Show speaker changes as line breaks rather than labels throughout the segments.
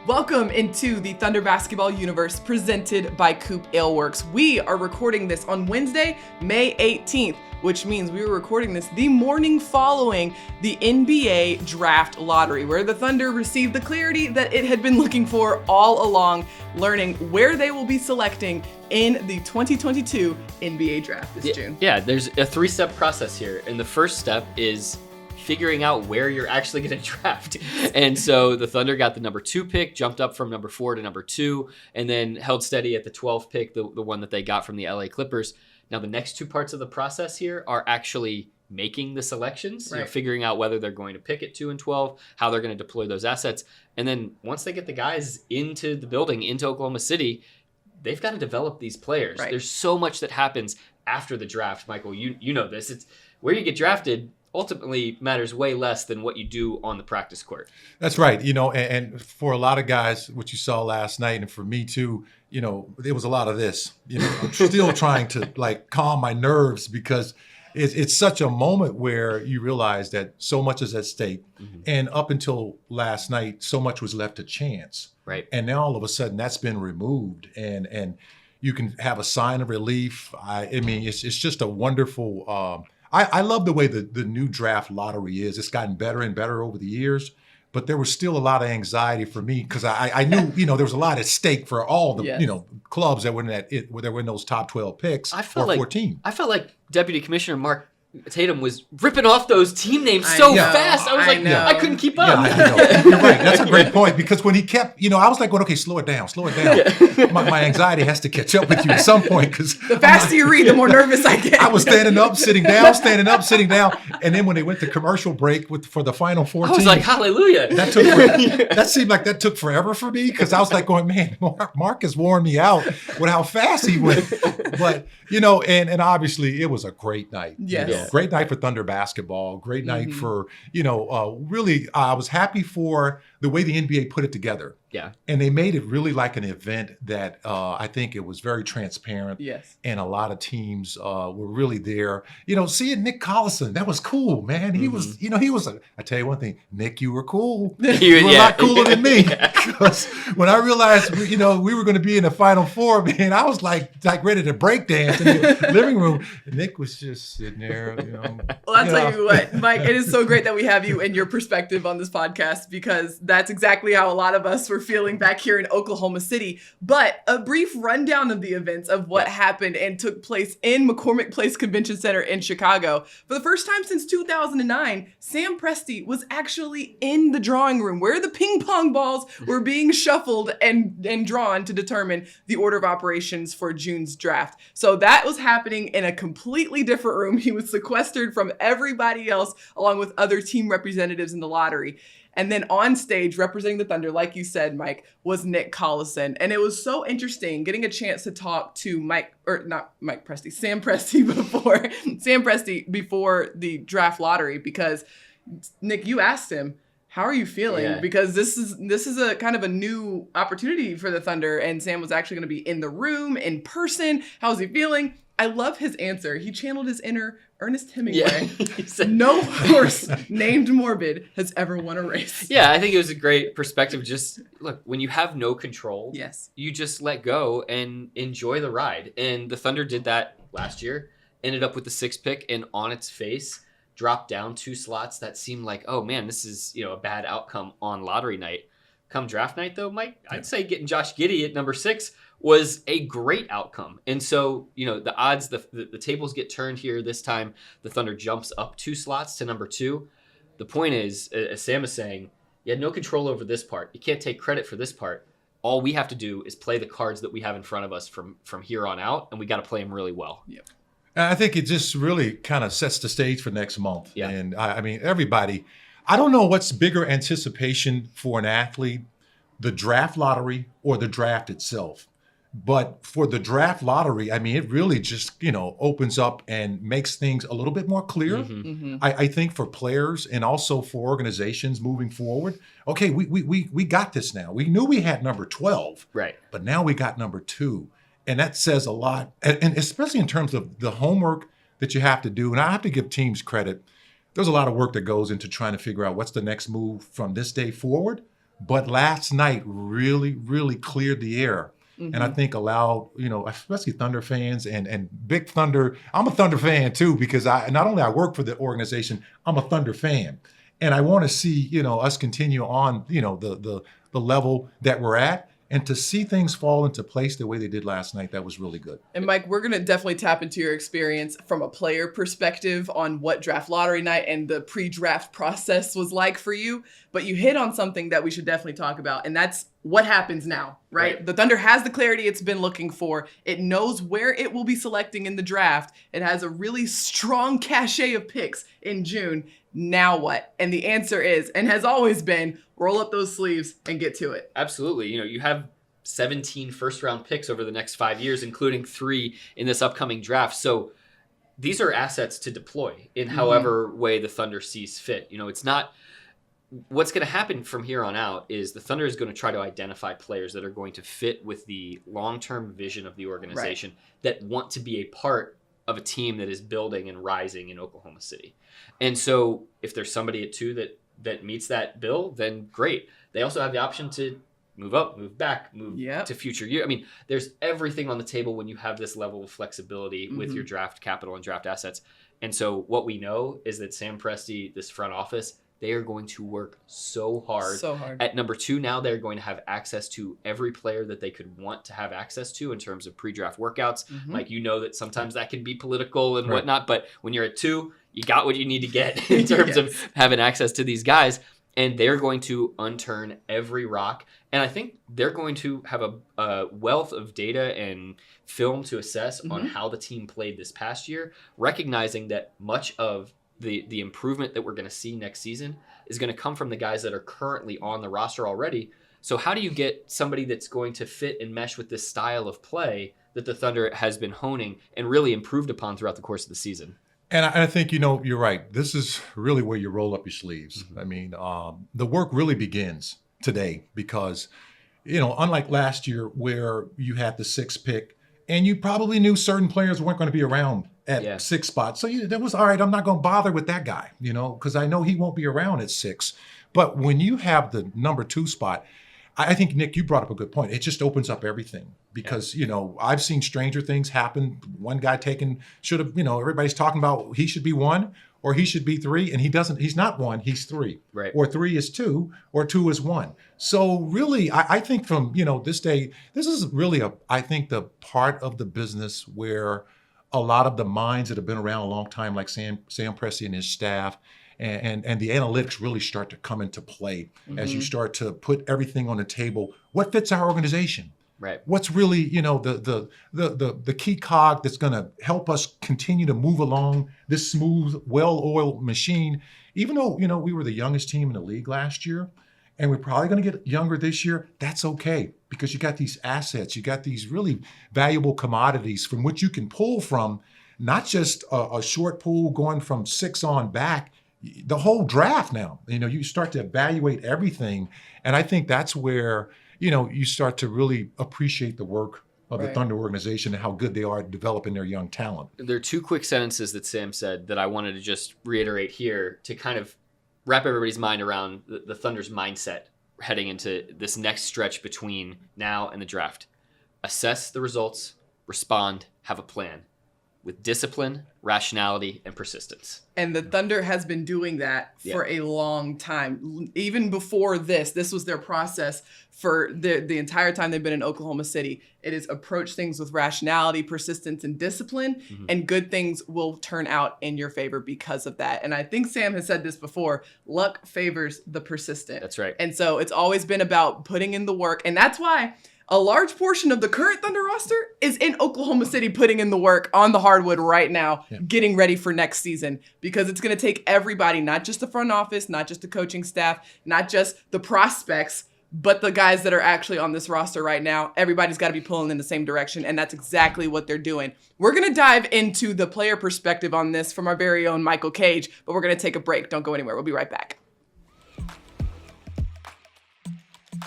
Welcome into the Thunder Basketball Universe presented by COOP Ale Works. We are recording this on Wednesday, May 18th, which means we were recording this the morning following the NBA Draft Lottery, where the Thunder received the clarity that it had been looking for all along, learning where they will be selecting in the 2022 NBA Draft this June.
Yeah, there's a three-step process here, and the first step is figuring out where you're actually going to draft. And so the Thunder got the number 2 pick, jumped up from number 4 to number 2, and then held steady at the 12th pick, the one that they got from the LA Clippers. Now, the next two parts of the process here are actually making the selections,
right.
Figuring out whether they're going to pick at 2 and 12, how they're going to deploy those assets. And then once they get the guys into the building, into Oklahoma City, they've got to develop these players.
Right.
There's so much that happens after the draft, Michael. You know this. It's where you get drafted ultimately matters way less than what you do on the practice court.
That's right. And for a lot of guys, what you saw last night, and for me too, there was a lot of this. I'm still trying to calm my nerves because it's such a moment where you realize that so much is at stake. Mm-hmm. And up until last night, so much was left to chance.
Right.
And now all of a sudden that's been removed and you can have a sign of relief. I mean, it's just a wonderful I love the way the new draft lottery is. It's gotten better and better over the years, but there was still a lot of anxiety for me because I knew, there was a lot at stake for all the, clubs that were in those top 12 picks or 14.
I felt like Deputy Commissioner Mark Tatum was ripping off those team names fast. I was I couldn't keep up.
Yeah, you're right. That's a great point because when he kept, I was like, well, okay, slow it down.
Yeah.
My anxiety has to catch up with you at some point because
the faster you read, the more nervous I get.
I was standing up, sitting down, and then when they went to commercial break for the final 14,
I was like, hallelujah.
That seemed like that took forever for me because I was like going, man, Mark has worn me out with how fast he went. But and obviously it was a great night.
Yes.
Great night for Thunder basketball. Great night for, really, I was happy for the way the NBA put it together.
Yeah.
And they made it really like an event that I think it was very transparent.
Yes.
And a lot of teams were really there. Seeing Nick Collison, that was cool, man. He was, I tell you one thing, Nick, you were cool. You were a lot cooler than me. Because when I realized, we were going to be in the Final Four, man, I was like ready to break dance in the living room. And Nick was just sitting there,
Well, I'll tell you what, Mike, it is so great that we have you and your perspective on this podcast because that's exactly how a lot of us were feeling back here in Oklahoma City. But a brief rundown of the events of what happened and took place in McCormick Place Convention Center in Chicago. For the first time since 2009, Sam Presti was actually in the drawing room where the ping pong balls were being shuffled and drawn to determine the order of operations for June's draft. So that was happening in a completely different room. He was sequestered from everybody else along with other team representatives in the lottery. And then on stage, representing the Thunder, like you said, Mike, was Nick Collison. And it was so interesting getting a chance to talk to Sam Presti before the draft lottery, because Nick, you asked him, how are you feeling?
Yeah.
Because this is a kind of a new opportunity for the Thunder, and Sam was actually going to be in the room, in person. How's he feeling? I love his answer. He channeled his inner Ernest Hemingway.
He said,
no horse named Morbid has ever won a race.
Yeah, I think it was a great perspective. Just look, when you have no control,
yes,
you just let go and enjoy the ride. And the Thunder did that last year, ended up with the 6th pick, and on its face, dropped down 2 slots that seemed like, oh man, this is a bad outcome on lottery night. Come draft night though, Mike, I'd say getting Josh Giddey at number 6 was a great outcome. And so, the odds, the tables get turned here this time. The Thunder jumps up 2 slots to number 2. The point is, as Sam is saying, you had no control over this part. You can't take credit for this part. All we have to do is play the cards that we have in front of us from here on out, and we got to play them really well.
Yep.
I think it just really kind of sets the stage for next month.
Yeah.
And I mean, everybody, I don't know what's bigger anticipation for an athlete, the draft lottery or the draft itself. But for the draft lottery, I mean, it really just, opens up and makes things a little bit more clear.
Mm-hmm.
Mm-hmm.
I think for players and also for organizations moving forward, okay, we got this now. We knew we had number 12,
Right.
but now we got number 2. And that says a lot, and especially in terms of the homework that you have to do. And I have to give teams credit. There's a lot of work that goes into trying to figure out what's the next move from this day forward. but last night really, really cleared the air. And I think allowed, especially Thunder fans and Big Thunder. I'm a Thunder fan too, because not only I work for the organization, I'm a Thunder fan. And I want to see, us continue on, the level that we're at. And to see things fall into place the way they did last night, that was really good.
And Mike, we're going to definitely tap into your experience from a player perspective on what draft lottery night and the pre-draft process was like for you. But you hit on something that we should definitely talk about, and that's what happens now, right? The Thunder has the clarity it's been looking for. It knows where it will be selecting in the draft. It has a really strong cachet of picks in June. Now what? And the answer is, and has always been, roll up those sleeves and get to it.
Absolutely. You have 17 first-round picks over the next 5 years, including 3 in this upcoming draft. So these are assets to deploy in however way the Thunder sees fit. It's not... What's going to happen from here on out is the Thunder is going to try to identify players that are going to fit with the long-term vision of the organization that want to be a part of a team that is building and rising in Oklahoma City. And so if there's somebody at 2 that meets that bill, then great. They also have the option to move up, move back, move to future year. I mean, there's everything on the table when you have this level of flexibility with your draft capital and draft assets. And so what we know is that Sam Presti, this front office, they are going to work so hard. At number 2 now, they're going to have access to every player that they could want to have access to in terms of pre-draft workouts. Like, that sometimes that can be political and whatnot, but when you're at 2, you got what you need to get in terms of having access to these guys. And they're going to unturn every rock. And I think they're going to have a wealth of data and film to assess on how the team played this past year, recognizing that much of the improvement that we're going to see next season is going to come from the guys that are currently on the roster already. So how do you get somebody that's going to fit and mesh with this style of play that the Thunder has been honing and really improved upon throughout the course of the season?
And I think, you're right. This is really where you roll up your sleeves. I mean, the work really begins today because, unlike last year where you had the 6th pick and you probably knew certain players weren't going to be around at 6 spots. So that was all right. I'm not going to bother with that guy, because I know he won't be around at 6. But when you have the number 2 spot, I think, Nick, you brought up a good point. It just opens up everything because, I've seen stranger things happen. One guy should have, everybody's talking about he should be 1 or he should be 3, and he's not 1, he's 3.
Right.
Or 3 is 2, or 2 is 1. So really, I think from, this day, this is really I think the part of the business where a lot of the minds that have been around a long time, like Sam Presti and his staff, and the analytics really start to come into play as you start to put everything on the table. What fits our organization?
Right.
What's really, the key cog that's going to help us continue to move along this smooth, well-oiled machine. Even though, we were the youngest team in the league last year, and we're probably going to get younger this year, that's okay because you got these assets, you got these really valuable commodities from which you can pull from, not just a short pool going from 6 on back, the whole draft now. You start to evaluate everything, and I think that's where, you start to really appreciate the work of the Thunder organization and how good they are at developing their young talent.
There are 2 quick sentences that Sam said that I wanted to just reiterate here to kind of wrap everybody's mind around the Thunder's mindset heading into this next stretch between now and the draft. Assess the results, respond, have a plan with discipline, rationality, and persistence.
And the Thunder has been doing that for a long time. Even before this was their process for the entire time they've been in Oklahoma City. It is approach things with rationality, persistence, and discipline, and good things will turn out in your favor because of that. And I think Sam has said this before, luck favors the persistent.
That's right.
And so it's always been about putting in the work. And that's why a large portion of the current Thunder roster is in Oklahoma City putting in the work on the hardwood right now, getting ready for next season, because it's going to take everybody, not just the front office, not just the coaching staff, not just the prospects, but the guys that are actually on this roster right now. Everybody's got to be pulling in the same direction, and that's exactly what they're doing. We're going to dive into the player perspective on this from our very own Michael Cage, but we're going to take a break. Don't go anywhere. We'll be right back.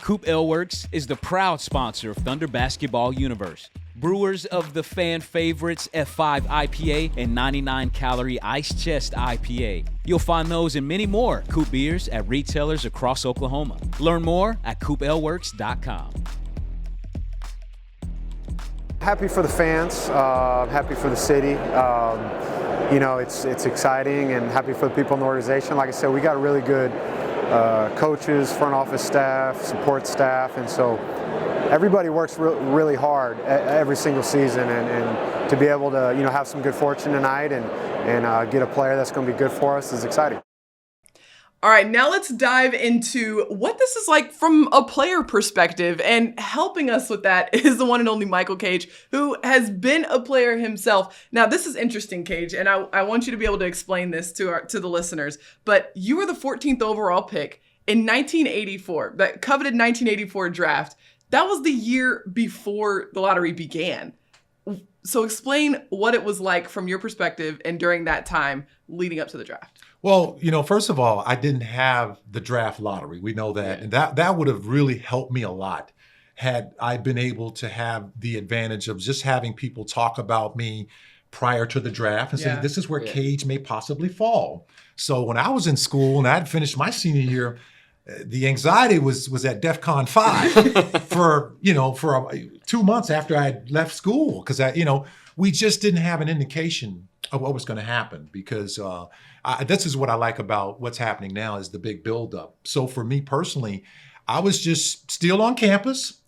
COOP Ale Works is the proud sponsor of Thunder Basketball Universe. Brewers of the fan favorites F5 IPA and 99-calorie Ice Chest IPA. You'll find those and many more COOP beers at retailers across Oklahoma. Learn more at CoopAleWorks.com.
Happy for the fans, happy for the city. It's exciting, and happy for the people in the organization. Like I said, we got really good coaches, front office staff, support staff, and so everybody works really hard every single season, and to be able to have some good fortune tonight and get a player that's going to be good for us is exciting.
All right, now let's dive into what this is like from a player perspective, and helping us with that is the one and only Michael Cage, who has been a player himself. Now, this is interesting, Cage, and I want you to be able to explain this to the listeners, but you were the 14th overall pick in 1984, that coveted 1984 draft. That was the year before the lottery began. So explain what it was like from your perspective and during that time leading up to the draft.
Well, first of all, I didn't have the draft lottery. We know that. And that would have really helped me a lot had I been able to have the advantage of just having people talk about me prior to the draft and say, this is where Cage may possibly fall. So when I was in school and I had finished my senior year, the anxiety was at DEFCON 5 for 2 months after I had left school, because we just didn't have an indication of what was going to happen, because this is what I like about what's happening now is the big buildup. So for me personally, I was just still on campus,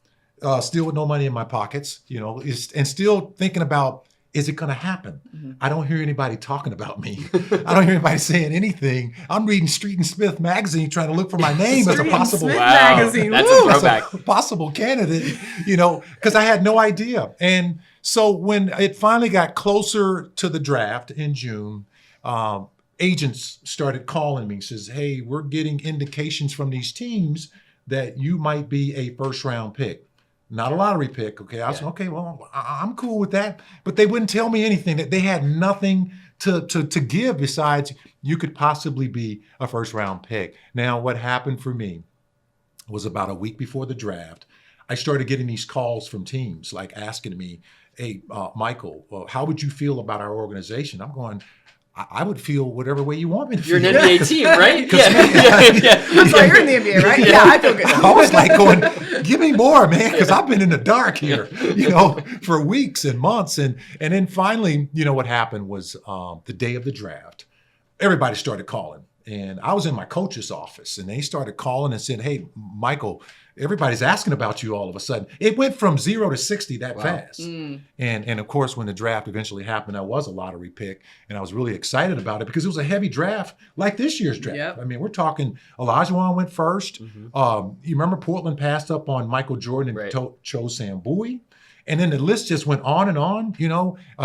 still with no money in my pockets, and still thinking about, is it going to happen? Mm-hmm. I don't hear anybody talking about me. I don't hear anybody saying anything. I'm reading Street and Smith magazine trying to look for my name as a possible
magazine.
That's a throwback.
Possible candidate, because I had no idea. And so when it finally got closer to the draft in June, agents started calling me, says, hey, we're getting indications from these teams that you might be a first round pick. Not a lottery pick, okay? I was okay, well, I'm cool with that. But they wouldn't tell me anything, that they had nothing to give besides you could possibly be a first round pick. Now, what happened for me was about a week before the draft, I started getting these calls from teams like asking me, hey, Michael, well, how would you feel about our organization? I'm going, I would feel whatever way you want me to feel.
You're an NBA team, right?
So you're in the NBA, right? Yeah, I feel good.
I was like going, give me more, man, because I've been in the dark here, for weeks and months. And then finally, what happened was the day of the draft, everybody started calling. And I was in my coach's office, and they started calling and said, hey, Michael, everybody's asking about you all of a sudden. It went from 0 to 60 that fast. And of course, when the draft eventually happened, I was a lottery pick, and I was really excited about it because it was a heavy draft like this year's draft.
Yep.
I mean, we're talking Olajuwon went first. You remember Portland passed up on Michael Jordan and chose Sam Bowie. And then the list just went on and on,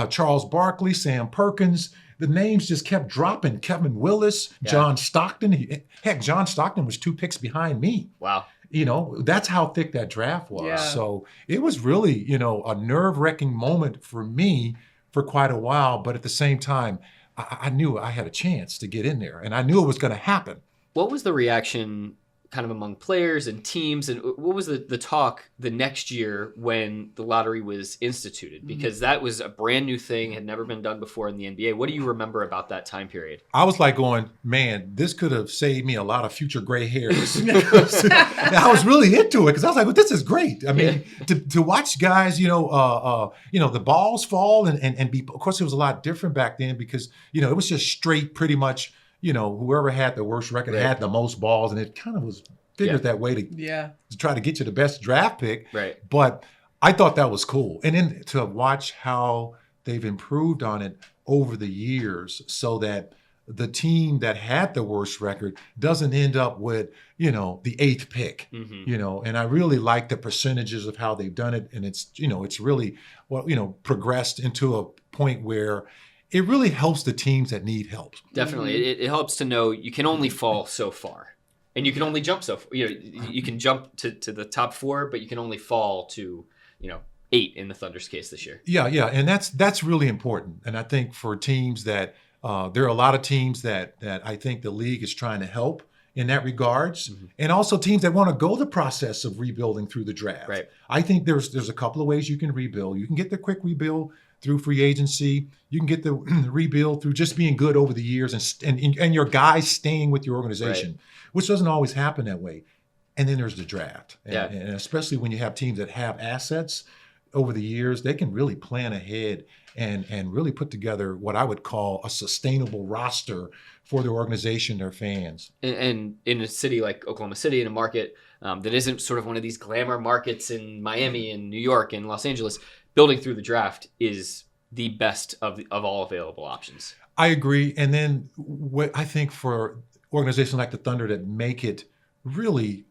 Charles Barkley, Sam Perkins. The names just kept dropping. Kevin Willis, John Stockton. John Stockton was 2 picks behind me.
Wow.
That's how thick that draft was.
Yeah.
So it was really, a nerve-wracking moment for me for quite a while. But at the same time, I knew I had a chance to get in there, and I knew it was going to happen.
What was the reaction kind of among players and teams, and what was the talk the next year when the lottery was instituted? Because that was a brand new thing, had never been done before in the NBA. What do you remember about that time period?
I was like going, man, this could have saved me a lot of future gray hairs. I was really into it because I was like, well, this is great. I mean, to watch guys, the balls fall and be, of course, it was a lot different back then because, it was just straight pretty much, whoever had the worst record had the most balls, and it kind of was figured that way to try to get you the best draft pick.
Right.
But I thought that was cool. And then to watch how they've improved on it over the years so that the team that had the worst record doesn't end up with, the 8th pick, and I really like the percentages of how they've done it. And it's, it's really, progressed into a point where it really helps the teams that need help.
Definitely. It helps to know you can only fall so far. And you can only jump so far. You can jump to the top 4, but you can only fall to, 8 in the Thunder's case this year.
Yeah. And that's really important. And I think for teams that there are a lot of teams that I think the league is trying to help in that regards, and also teams that want to go the process of rebuilding through the draft.
Right.
I think there's a couple of ways you can rebuild. You can get the quick rebuild through free agency. You can get the rebuild through just being good over the years and your guys staying with your organization, which doesn't always happen that way. And then there's the draft. And especially when you have teams that have assets over the years, they can really plan ahead and really put together what I would call a sustainable roster for their organization, their fans.
And in a city like Oklahoma City, in a market that isn't sort of one of these glamour markets in Miami and New York and Los Angeles, building through the draft is the best of all available options.
I agree. And then what I think for organizations like the Thunder that make it really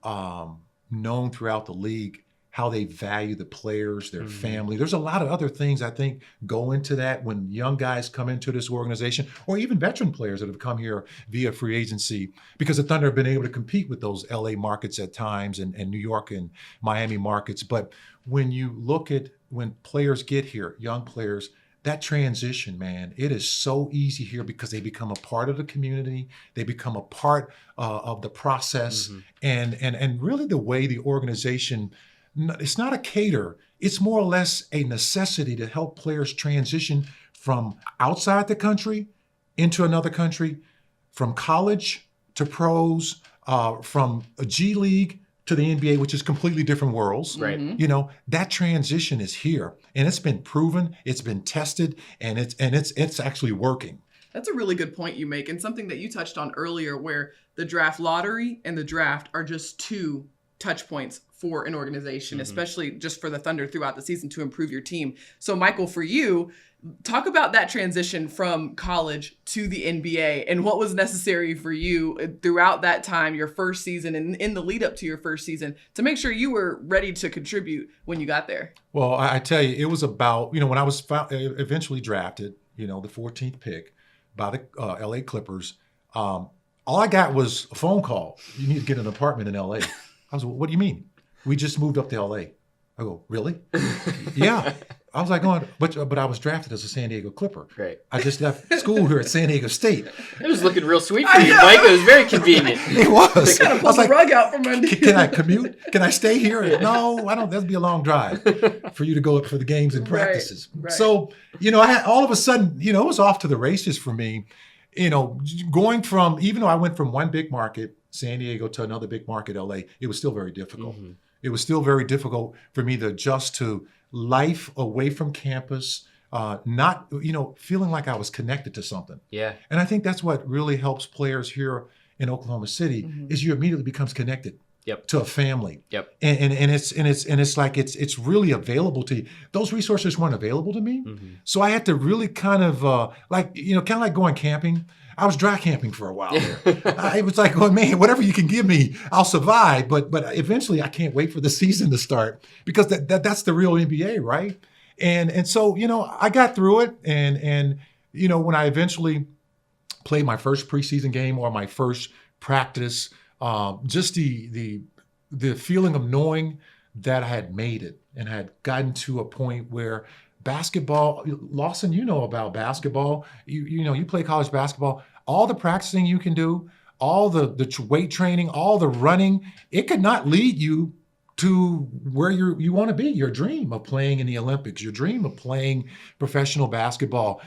known throughout the league, how they value the players, their family. There's a lot of other things I think go into that when young guys come into this organization, or even veteran players that have come here via free agency, because the Thunder have been able to compete with those LA markets at times and New York and Miami markets. But when you look at when players get here, young players, that transition, man, it is so easy here because they become a part of the community. They become a part of the process, and really the way the organization. It's not a cater. It's more or less a necessity to help players transition from outside the country into another country, from college to pros, from a G League to the NBA, which is completely different worlds.
Right.
You know, that transition is here, and it's been proven, it's been tested, and it's actually working.
That's a really good point you make, and something that you touched on earlier, where the draft lottery and the draft are just two touch points for an organization, especially just for the Thunder throughout the season to improve your team. So Michael, for you, talk about that transition from college to the NBA and what was necessary for you throughout that time, your first season and in the lead up to your first season, to make sure you were ready to contribute when you got there.
Well, I tell you, it was about, when I was eventually drafted, the 14th pick by the LA Clippers, all I got was a phone call. You need to get an apartment in LA. I was, what do you mean? We just moved up to LA. I go, really? Yeah. I was like, going, but I was drafted as a San Diego Clipper.
Right.
I just left school here at San Diego State.
It was looking real sweet for you, Mike. It was very convenient.
It was.
Kind of pulled the rug out from under you.
Can I commute? Can I stay here? No, I don't. That'd be a long drive for you to go up for the games and practices.
Right.
So, I had all of a sudden, it was off to the races for me. Going from, even though I went from one big market, San Diego, to another big market, LA, it was still very difficult. It was still very difficult for me to adjust to life away from campus, not, feeling like I was connected to something.
Yeah.
And I think that's what really helps players here in Oklahoma City is you immediately becomes connected to a family.
Yep.
And it's like it's really available to you. Those resources weren't available to me. So I had to really kind of kind of like going camping. I was dry camping for a while there. It was like, oh man, whatever you can give me, I'll survive. But eventually, I can't wait for the season to start because that's the real NBA, right? And so I got through it, and when I eventually played my first preseason game or my first practice, just the feeling of knowing that I had made it and had gotten to a point where basketball, Lawson, about basketball. You play college basketball. All the practicing you can do, all the weight training, all the running, it could not lead you to where you want to be. Your dream of playing in the Olympics, your dream of playing professional basketball.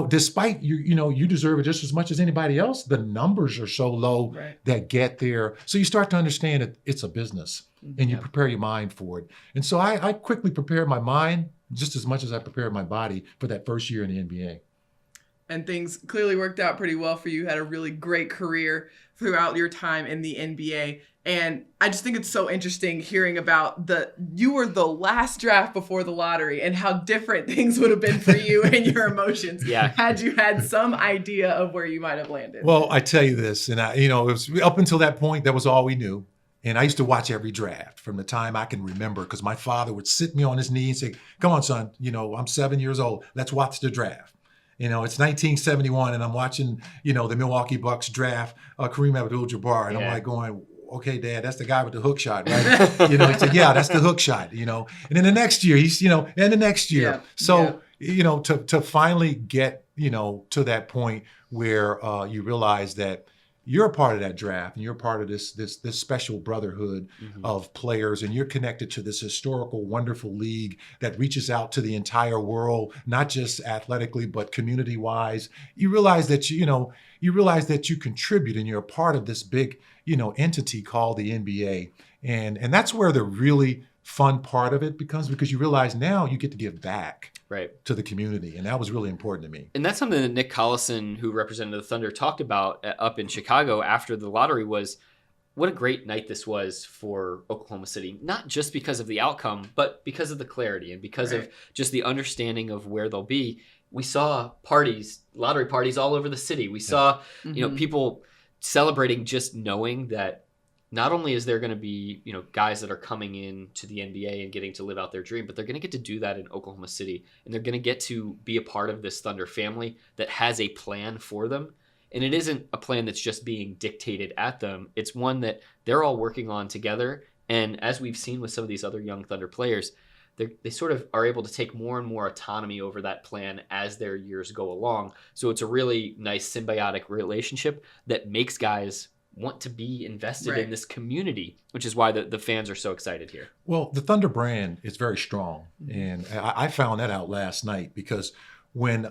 Despite you deserve it just as much as anybody else. The numbers are so low that get there. So you start to understand that it's a business, and you prepare your mind for it. And so I quickly prepared my mind just as much as I prepared my body for that first year in the NBA.
And things clearly worked out pretty well for you. You had a really great career throughout your time in the NBA. And I just think it's so interesting hearing about you were the last draft before the lottery and how different things would have been for you and your emotions had you had some idea of where you might have landed.
Well, I tell you this, and it was up until that point, that was all we knew. And I used to watch every draft from the time I can remember because my father would sit me on his knee and say, come on, son, I'm 7 years old. Let's watch the draft. It's 1971 and I'm watching, the Milwaukee Bucks draft Kareem Abdul-Jabbar. And I'm like going, okay, Dad, that's the guy with the hook shot, right? He said, yeah, that's the hook shot, And then the next year, he's, and the next year.
Yeah.
So, to finally get, to that point where you realize that, you're a part of that draft, and you're part of this special brotherhood of players, and you're connected to this historical, wonderful league that reaches out to the entire world, not just athletically, but community-wise. You realize that you contribute, and you're a part of this big, entity called the NBA. And that's where the really fun part of it becomes, because you realize now you get to give back to the community. And that was really important to me.
And that's something that Nick Collison, who represented the Thunder, talked about up in Chicago after the lottery, was what a great night this was for Oklahoma City, not just because of the outcome, but because of the clarity and because of just the understanding of where they'll be. We saw parties, lottery parties all over the city. We saw, people celebrating just knowing that not only is there going to be, guys that are coming in to the NBA and getting to live out their dream, but they're going to get to do that in Oklahoma City. And they're going to get to be a part of this Thunder family that has a plan for them. And it isn't a plan that's just being dictated at them. It's one that they're all working on together. And as we've seen with some of these other young Thunder players, they sort of are able to take more and more autonomy over that plan as their years go along. So it's a really nice symbiotic relationship that makes guys want to be invested in this community, which is why the fans are so excited here.
Well, the Thunder brand is very strong. And I found that out last night, because when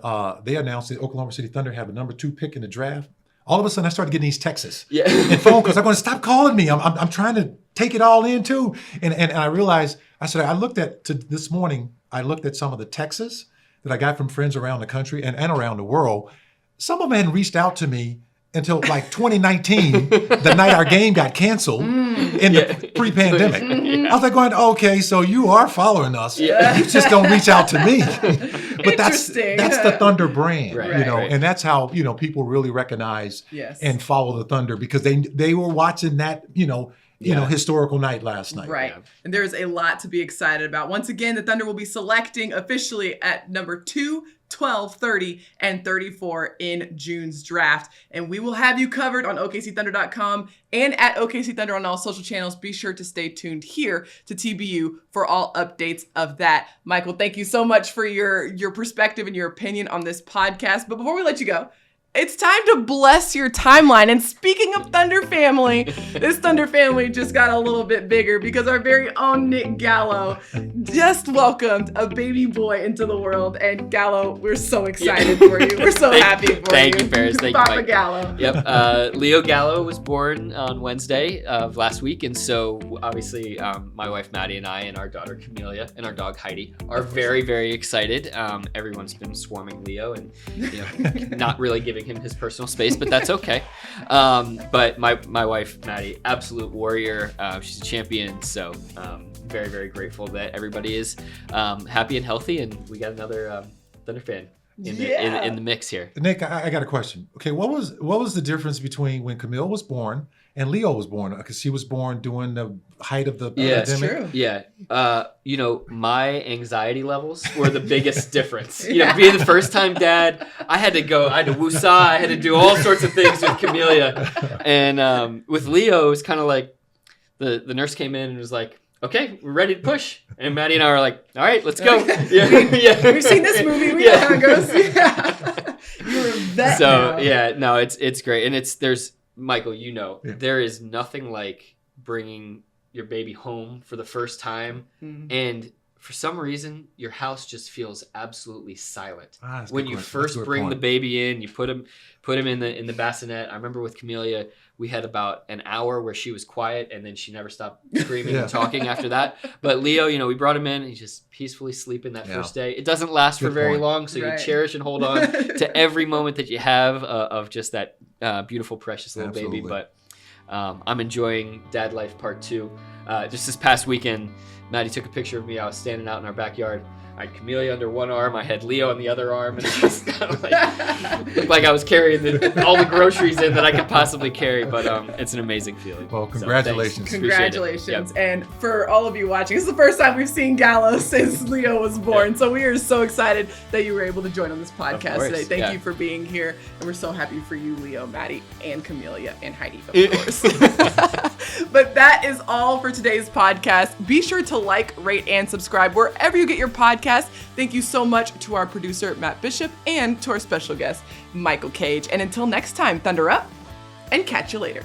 they announced that Oklahoma City Thunder have a number 2 pick in the draft, all of a sudden I started getting these texts and phone calls. I'm going to stop calling me. I'm trying to take it all in too. And I realized, this morning, I looked at some of the texts that I got from friends around the country and around the world. Some of them hadn't reached out to me until like 2019, the night our game got canceled in the pre-pandemic. I was like going, okay, so you are following us. You just don't reach out to me. But that's the Thunder brand, and that's how, people really recognize and follow the Thunder, because they were watching that, historical night last night.
Right. Yeah. And there's a lot to be excited about. Once again, the Thunder will be selecting officially at number 2, 12, 30, and 34 in June's draft. And we will have you covered on OKCThunder.com and at OKC Thunder on all social channels. Be sure to stay tuned here to TBU for all updates of that. Michael, thank you so much for your perspective and your opinion on this podcast. But before we let you go, it's time to bless your timeline. And speaking of Thunder family, this Thunder family just got a little bit bigger because our very own Nick Gallo just welcomed a baby boy into the world. And Gallo, we're so excited for you. We're so happy for you.
Thank you, Paris. Thank you,
Papa
Mike.
Gallo.
Yep. Leo Gallo was born on Wednesday of last week. And so obviously my wife Maddie and I and our daughter Camelia and our dog Heidi are very, very excited. Everyone's been swarming Leo and not really giving him his personal space, but that's okay. But my wife Maddie, absolute warrior. She's a champion. So very, very grateful that everybody is happy and healthy, and we got another Thunder fan in the mix here.
Nick, I got a question. Okay, what was the difference between when Camille was born and Leo was born? Because he was born during the height of the pandemic.
True.
Yeah. My anxiety levels were the biggest difference. Being the first time dad, I had to woosah, I had to do all sorts of things with Camelia. And with Leo, it was kind of like the nurse came in and was like, okay, we're ready to push. And Maddie and I were like, all right, let's go.
We've seen this movie. We know how it goes. You're a vet now.
It's great. And there's Michael, there is nothing like bringing your baby home for the first time. And for some reason, your house just feels absolutely silent. When you first bring the baby in, you put him in the bassinet. I remember with Camelia, we had about an hour where she was quiet, and then she never stopped screaming and talking after that. But Leo, we brought him in, and he's just peacefully sleeping that first day. It doesn't last for very long, so you cherish and hold on to every moment that you have of just that beautiful, precious little baby. But I'm enjoying Dad Life Part 2. Just this past weekend, Maddie took a picture of me. I was standing out in our backyard. I had Camelia under one arm. I had Leo on the other arm. And it just kind of looked like I was carrying all the groceries in that I could possibly carry. But it's an amazing feeling.
Well, congratulations.
Congratulations. And for all of you watching, this is the first time we've seen Gallo since Leo was born. So we are so excited that you were able to join on this podcast today. Thank you for being here. And we're so happy for you, Leo, Maddie, and Camelia, and Heidi, of course. But that is all for today's podcast. Be sure to like, rate, and subscribe wherever you get your podcast. Thank you so much to our producer, Matt Bishop, and to our special guest, Michael Cage. And until next time, Thunder up and catch you later.